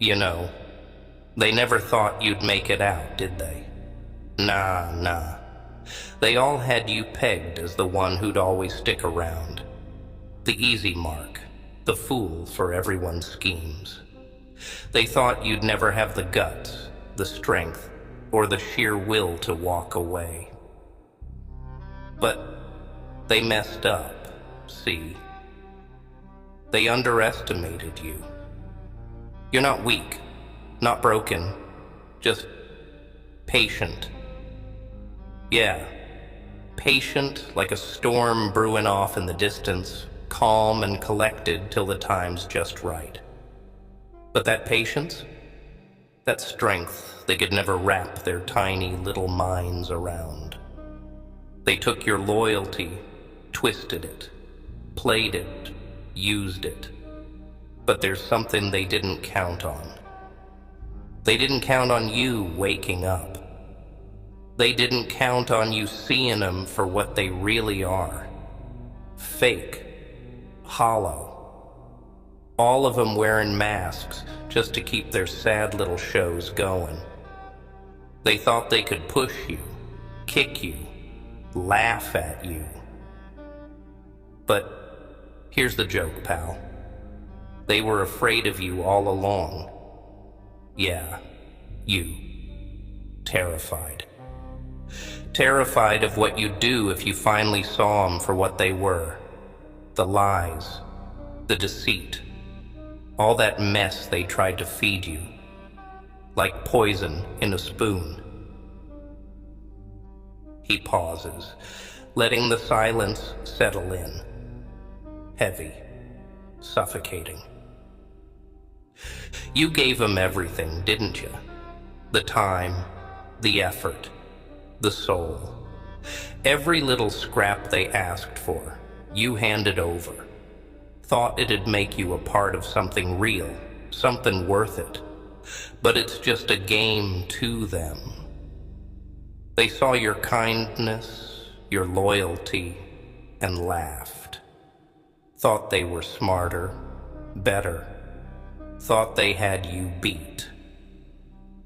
You know, they never thought you'd make it out, did they? Nah, nah. They all had you pegged as the one who'd always stick around. The easy mark, the fool for everyone's schemes. They thought you'd never have the guts, the strength, or the sheer will to walk away. But they messed up, see? They underestimated you. You're not weak, not broken, just patient. Yeah, patient like a storm brewing off in the distance, calm and collected till the time's just right. But that patience, that strength they could never wrap their tiny little minds around. They took your loyalty, twisted it, played it, used it. But there's something they didn't count on. They didn't count on you waking up. They didn't count on you seeing them for what they really are. Fake. Hollow. All of them wearing masks just to keep their sad little shows going. They thought they could push you, kick you, laugh at you. But here's the joke, pal. They were afraid of you all along. Yeah, you. Terrified. Terrified of what you'd do if you finally saw them for what they were. The lies, the deceit, all that mess they tried to feed you, like poison in a spoon. He pauses, letting the silence settle in. Heavy, suffocating. You gave them everything, didn't you? The time, the effort, the soul. Every little scrap they asked for, you handed over. Thought it'd make you a part of something real, something worth it. But it's just a game to them. They saw your kindness, your loyalty, and laughed. Thought they were smarter, better. Thought they had you beat.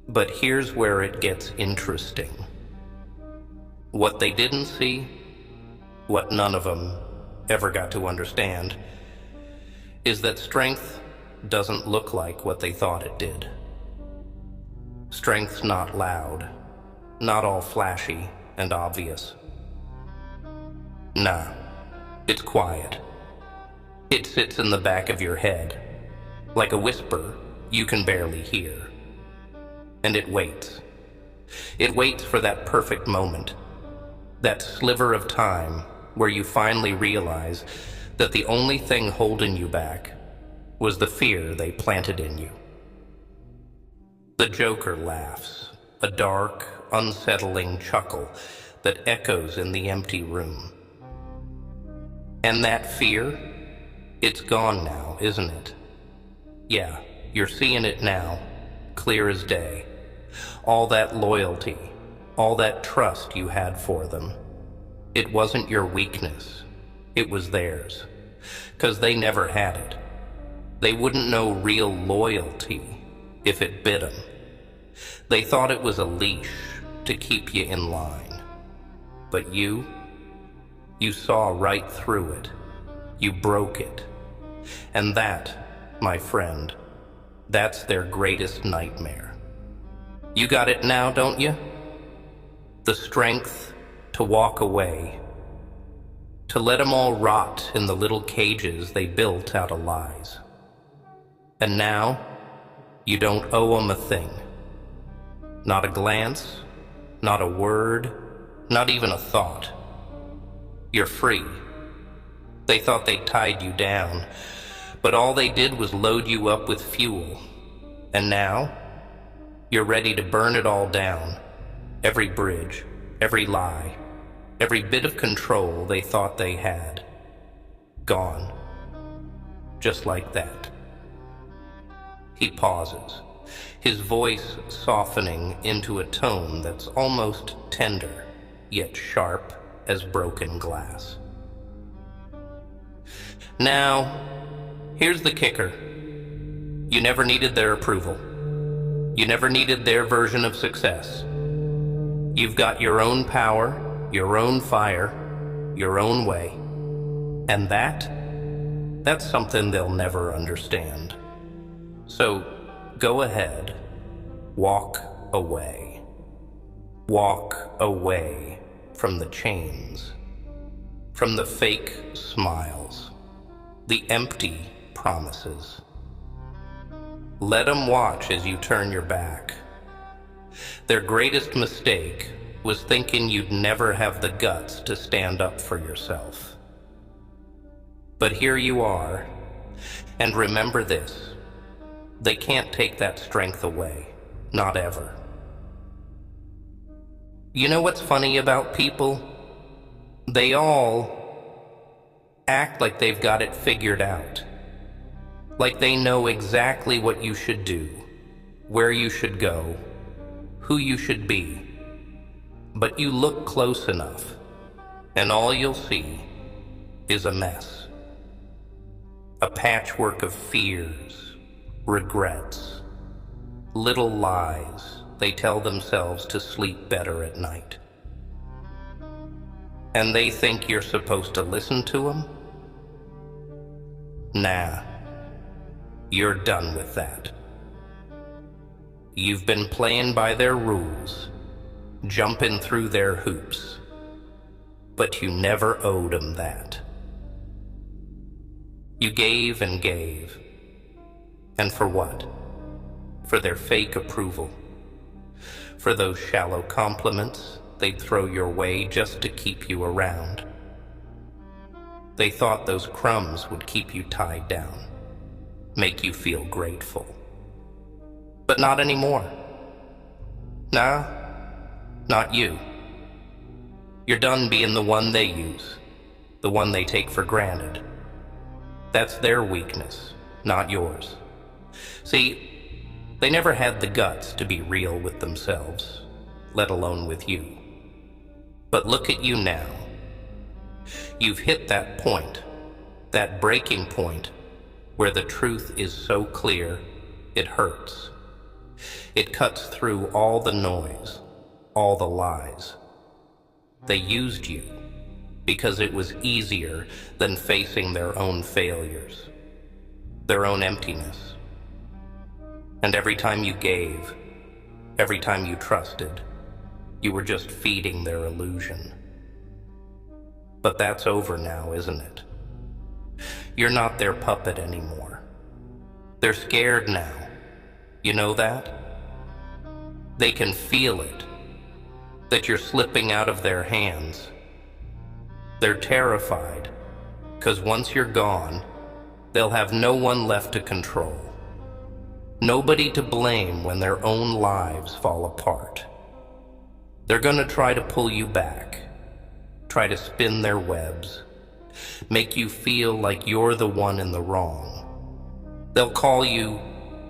But here's where it gets interesting. What they didn't see, what none of them ever got to understand, is that strength doesn't look like what they thought it did. Strength's not loud, not all flashy and obvious. Nah, it's quiet. It sits in the back of your head, like a whisper you can barely hear. And it waits. It waits for that perfect moment, that sliver of time where you finally realize that the only thing holding you back was the fear they planted in you. The Joker laughs, a dark, unsettling chuckle that echoes in the empty room. And that fear, it's gone now, isn't it? Yeah, you're seeing it now, clear as day. All that loyalty, all that trust you had for them. It wasn't your weakness, it was theirs. 'Cause they never had it. They wouldn't know real loyalty if it bit them. They thought it was a leash to keep you in line. But you saw right through it. You broke it. And that, my friend, that's their greatest nightmare. You got it now, don't you? The strength to walk away, to let them all rot in the little cages they built out of lies. And now, you don't owe them a thing. Not a glance, not a word, not even a thought. You're free. They thought they tied you down, but all they did was load you up with fuel. And now, you're ready to burn it all down. Every bridge, every lie, every bit of control they thought they had. Gone. Just like that. He pauses, his voice softening into a tone that's almost tender, yet sharp as broken glass. Now, here's the kicker. You never needed their approval. You never needed their version of success. You've got your own power, your own fire, your own way. And that's something they'll never understand. So go ahead, walk away. Walk away from the chains, from the fake smiles, the empty promises. Let them watch as you turn your back. Their greatest mistake was thinking you'd never have the guts to stand up for yourself. But here you are, and remember this, they can't take that strength away, not ever. You know what's funny about people? They all act like they've got it figured out. Like they know exactly what you should do, where you should go, who you should be. But you look close enough, and all you'll see is a mess. A patchwork of fears, regrets, little lies they tell themselves to sleep better at night. And they think you're supposed to listen to them? Nah, you're done with that. You've been playing by their rules, jumping through their hoops, but you never owed them that. You gave and gave, and for what? For their fake approval. For those shallow compliments they'd throw your way just to keep you around. They thought those crumbs would keep you tied down, make you feel grateful. But not anymore. Nah, not you. You're done being the one they use, the one they take for granted. That's their weakness, not yours. See, they never had the guts to be real with themselves, let alone with you. But look at you now. You've hit that point, that breaking point, where the truth is so clear, it hurts. It cuts through all the noise, all the lies. They used you because it was easier than facing their own failures, their own emptiness. And every time you gave, every time you trusted, you were just feeding their illusion. But that's over now, isn't it? You're not their puppet anymore. They're scared now. You know that? They can feel it, that you're slipping out of their hands. They're terrified, 'cause once you're gone, they'll have no one left to control. Nobody to blame when their own lives fall apart. They're gonna try to pull you back, try to spin their webs, make you feel like you're the one in the wrong. They'll call you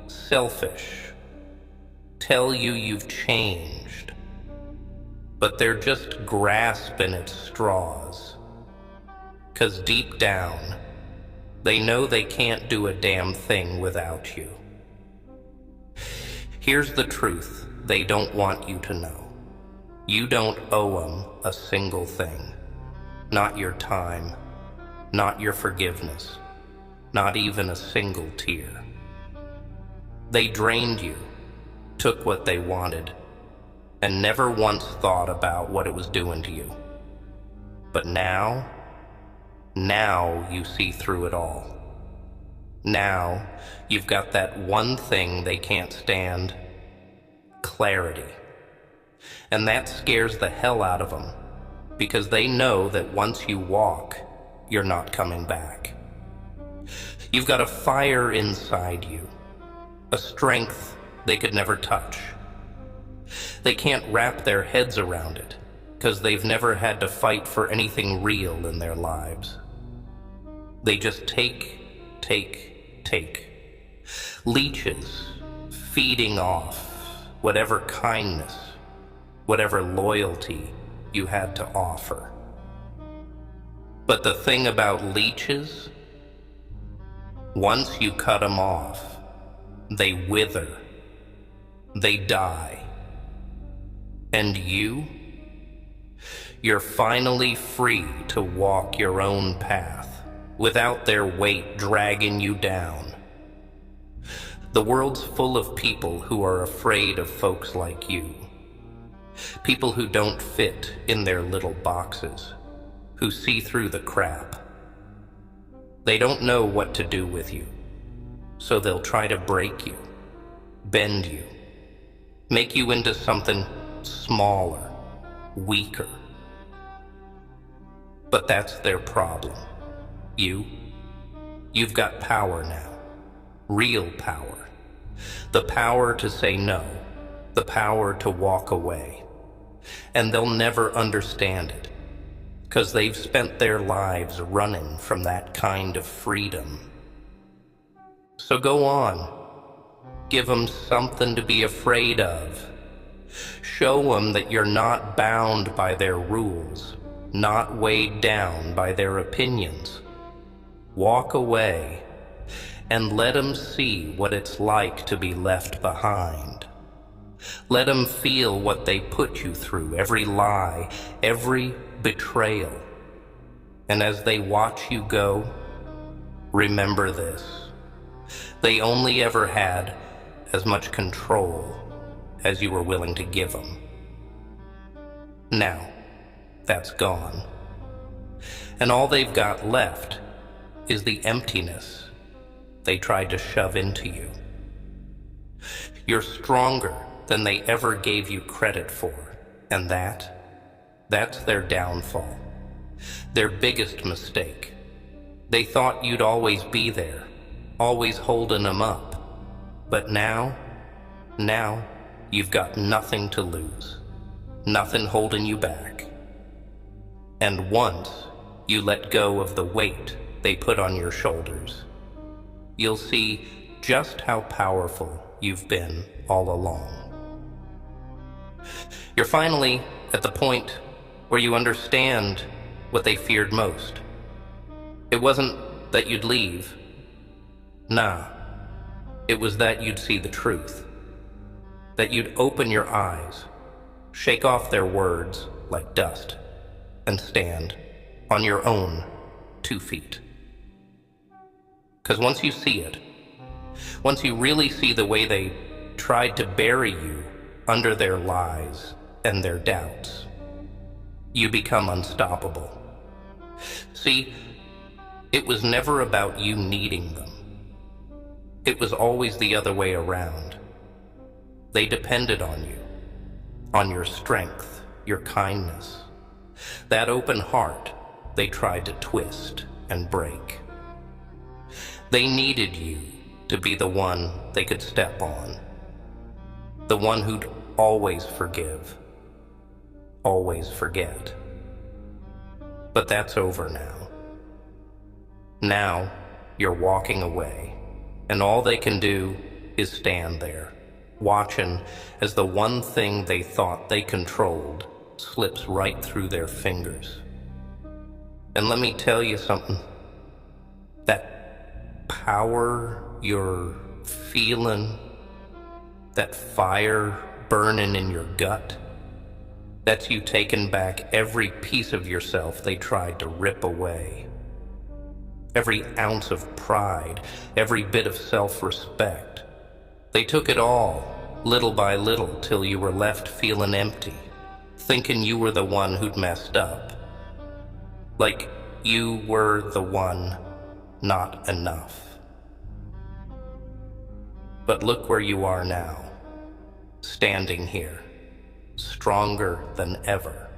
selfish, tell you you've changed, but they're just grasping at straws. 'Cause deep down, they know they can't do a damn thing without you. Here's the truth they don't want you to know. You don't owe them a single thing. Not your time, not your forgiveness, not even a single tear. They drained you, took what they wanted, and never once thought about what it was doing to you. But now you see through it all. Now, you've got that one thing they can't stand, clarity. And that scares the hell out of them, because they know that once you walk, you're not coming back. You've got a fire inside you, a strength they could never touch. They can't wrap their heads around it, because they've never had to fight for anything real in their lives. They just take. Leeches, feeding off whatever kindness, whatever loyalty you had to offer. But the thing about leeches, once you cut them off, They wither. They die. And you're finally free to walk your own path without their weight dragging you down. The world's full of people who are afraid of folks like you. People who don't fit in their little boxes, who see through the crap. They don't know what to do with you, so they'll try to break you, bend you, make you into something smaller, weaker. But that's their problem. You've got power now. Real power. The power to say no. The power to walk away. And they'll never understand it, because they've spent their lives running from that kind of freedom. So go on. Give them something to be afraid of. Show them that you're not bound by their rules, not weighed down by their opinions. Walk away and let them see what it's like to be left behind. Let them feel what they put you through, every lie, every betrayal. And as they watch you go, remember this: they only ever had as much control as you were willing to give them. Now, that's gone. And all they've got left is the emptiness they tried to shove into you. You're stronger than they ever gave you credit for, and that's their downfall, their biggest mistake. They thought you'd always be there, always holding them up. But now you've got nothing to lose, nothing holding you back. And once you let go of the weight they put on your shoulders, you'll see just how powerful you've been all along. You're finally at the point where you understand what they feared most. It wasn't that you'd leave. Nah, it was that you'd see the truth. That you'd open your eyes, shake off their words like dust, and stand on your own 2 feet. 'Cause once you see it, once you really see the way they tried to bury you under their lies and their doubts, you become unstoppable. See, it was never about you needing them. It was always the other way around. They depended on you, on your strength, your kindness. That open heart they tried to twist and break. They needed you to be the one they could step on, the one who'd always forgive, always forget. But that's over now. Now you're walking away, and all they can do is stand there, watching as the one thing they thought they controlled slips right through their fingers. And let me tell you something. That power you're feeling, that fire burning in your gut, that's you taking back every piece of yourself they tried to rip away. Every ounce of pride, every bit of self-respect. They took it all, little by little, till you were left feeling empty, thinking you were the one who'd messed up. Like you were the one not enough. But look where you are now, standing here, stronger than ever,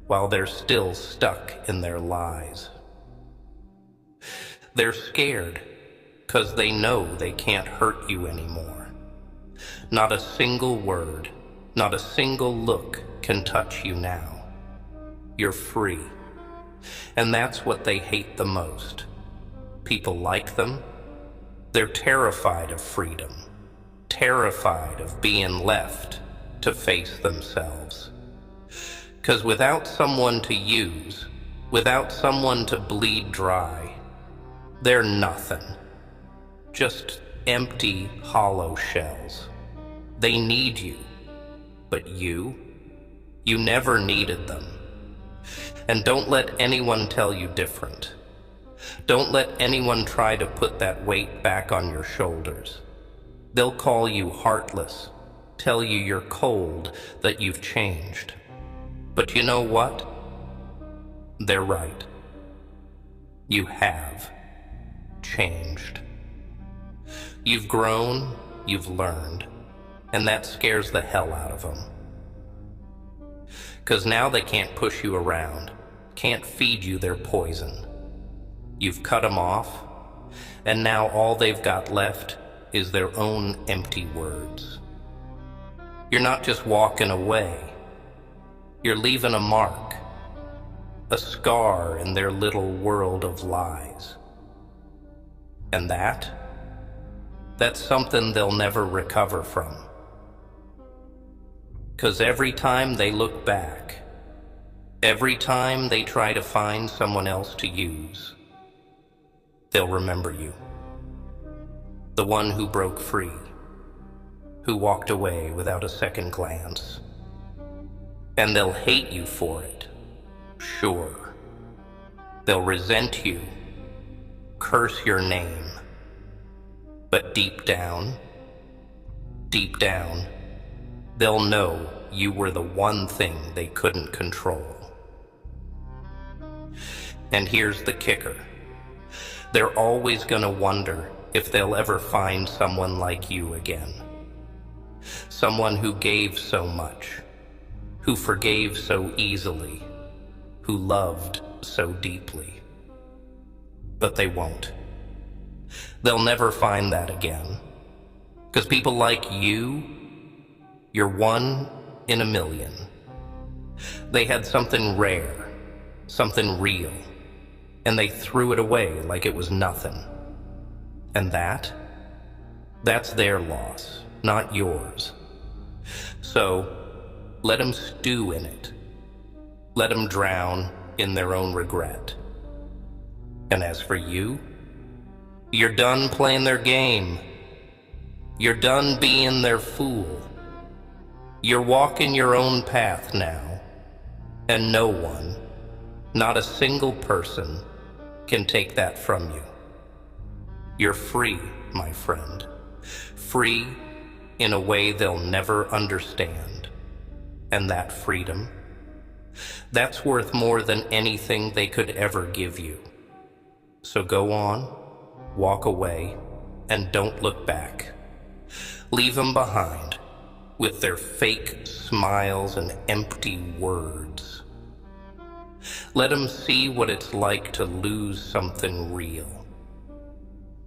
while they're still stuck in their lies. They're scared, 'cause they know they can't hurt you anymore. Not a single word, not a single look can touch you now. You're free. And that's what they hate the most. People like them, they're terrified of freedom, terrified of being left to face themselves. 'Cause without someone to use, without someone to bleed dry, they're nothing, just empty, hollow shells. They need you, but you never needed them. And don't let anyone tell you different. Don't let anyone try to put that weight back on your shoulders. They'll call you heartless, tell you you're cold, that you've changed. But you know what? They're right. You have changed. You've grown, you've learned, and that scares the hell out of them. 'Cause now they can't push you around, can't feed you their poison. You've cut them off, and now all they've got left is their own empty words. You're not just walking away, you're leaving a mark, a scar in their little world of lies. And that's something they'll never recover from. 'Cause every time they look back, every time they try to find someone else to use, they'll remember you. The one who broke free, who walked away without a second glance. And they'll hate you for it, sure. They'll resent you, curse your name. But deep down, they'll know you were the one thing they couldn't control. And here's the kicker. They're always gonna wonder if they'll ever find someone like you again. Someone who gave so much, who forgave so easily, who loved so deeply. But they won't. They'll never find that again. 'Cause people like you, you're one in a million. They had something rare, something real, and they threw it away like it was nothing. And that's their loss, not yours. So let them stew in it. Let them drown in their own regret. And as for you, you're done playing their game. You're done being their fool. You're walking your own path now, and no one, not a single person, can take that from you. You're free, my friend. Free in a way they'll never understand. And that freedom, that's worth more than anything they could ever give you. So go on, walk away, and don't look back. Leave them behind with their fake smiles and empty words. Let them see what it's like to lose something real,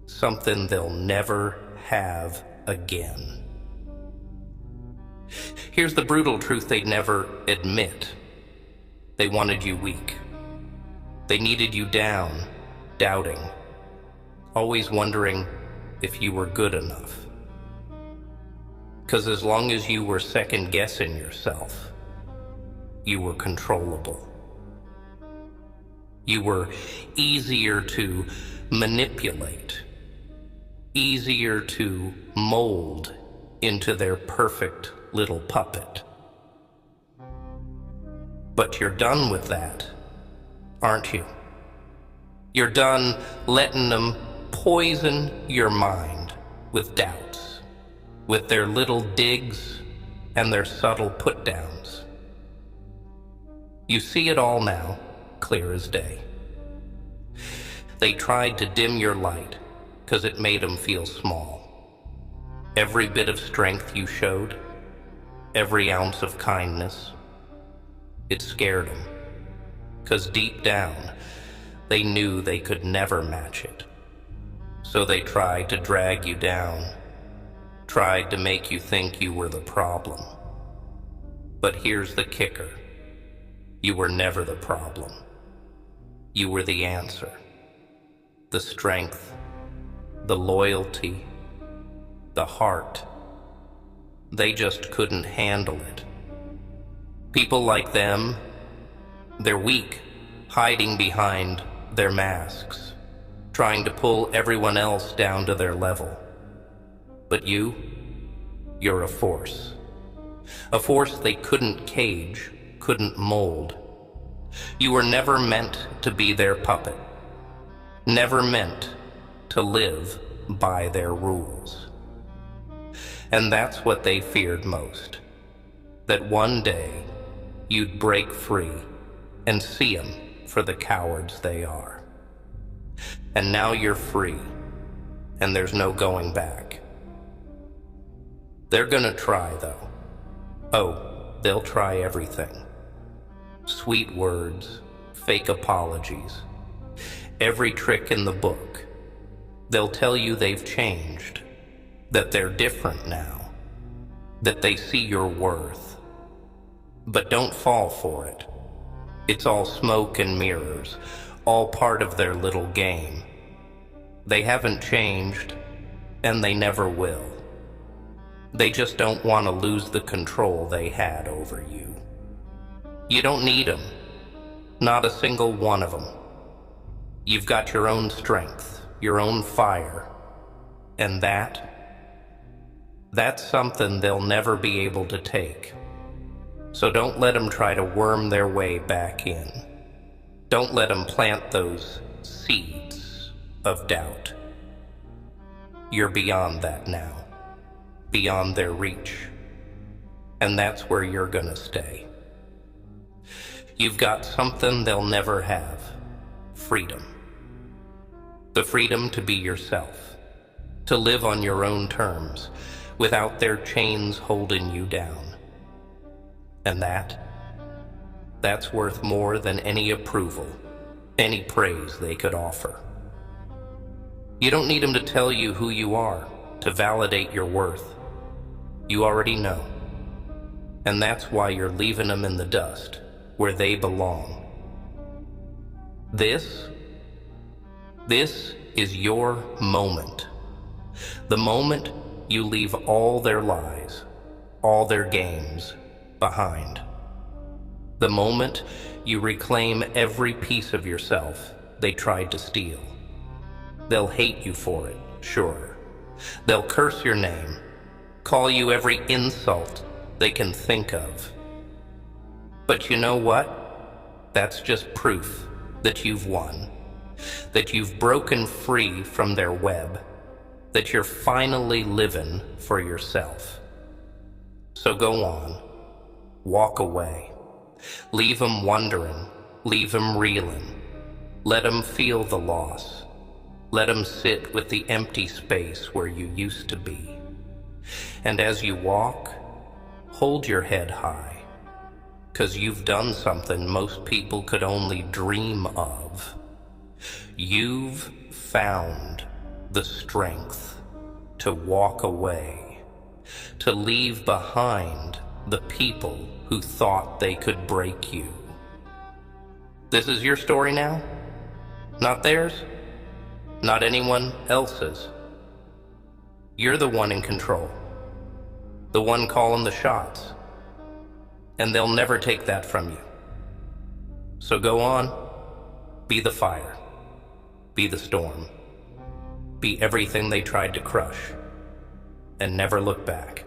something they'll never have again. Here's the brutal truth they'd never admit. They wanted you weak. They needed you down, doubting, always wondering if you were good enough. 'Cause as long as you were second-guessing yourself, you were controllable. You were easier to manipulate, easier to mold into their perfect little puppet. But you're done with that, aren't you? You're done letting them poison your mind with doubts, with their little digs and their subtle put-downs. You see it all now, clear as day. They tried to dim your light because it made them feel small. Every bit of strength you showed, every ounce of kindness, it scared them. 'Cause deep down, they knew they could never match it. So they tried to drag you down, tried to make you think you were the problem. But here's the kicker. You were never the problem. You were the answer. The strength, the loyalty, the heart. They just couldn't handle it. People like them, they're weak, hiding behind their masks, trying to pull everyone else down to their level. But you're a force. A force they couldn't cage, couldn't mold. You were never meant to be their puppet. Never meant to live by their rules. And that's what they feared most. That one day you'd break free and see them for the cowards they are. And now you're free, and there's no going back. They're gonna try, though. Oh, they'll try everything. Sweet words, fake apologies, every trick in the book. They'll tell you they've changed, that they're different now, that they see your worth. But don't fall for it. It's all smoke and mirrors, all part of their little game. They haven't changed, and they never will. They just don't want to lose the control they had over you. You don't need them, not a single one of them. You've got your own strength, your own fire, and that's something they'll never be able to take. So don't let them try to worm their way back in. Don't let them plant those seeds of doubt. You're beyond that now, beyond their reach, and that's where you're gonna stay. You've got something they'll never have: freedom. The freedom to be yourself, to live on your own terms, without their chains holding you down. And that's worth more than any approval, any praise they could offer. You don't need them to tell you who you are, to validate your worth. You already know. And that's why you're leaving them in the dust, where they belong. This is your moment. The moment you leave all their lies, all their games behind. The moment you reclaim every piece of yourself they tried to steal. They'll hate you for it, sure. They'll curse your name, call you every insult they can think of. But you know what? That's just proof that you've won, that you've broken free from their web, that you're finally living for yourself. So go on. Walk away. Leave them wondering. Leave them reeling. Let them feel the loss. Let them sit with the empty space where you used to be. And as you walk, hold your head high, 'cause you've done something most people could only dream of. You've found the strength to walk away, to leave behind the people who thought they could break you. This is your story now, not theirs, not anyone else's. You're the one in control, the one calling the shots, and they'll never take that from you. So go on, be the fire, be the storm, be everything they tried to crush, and never look back.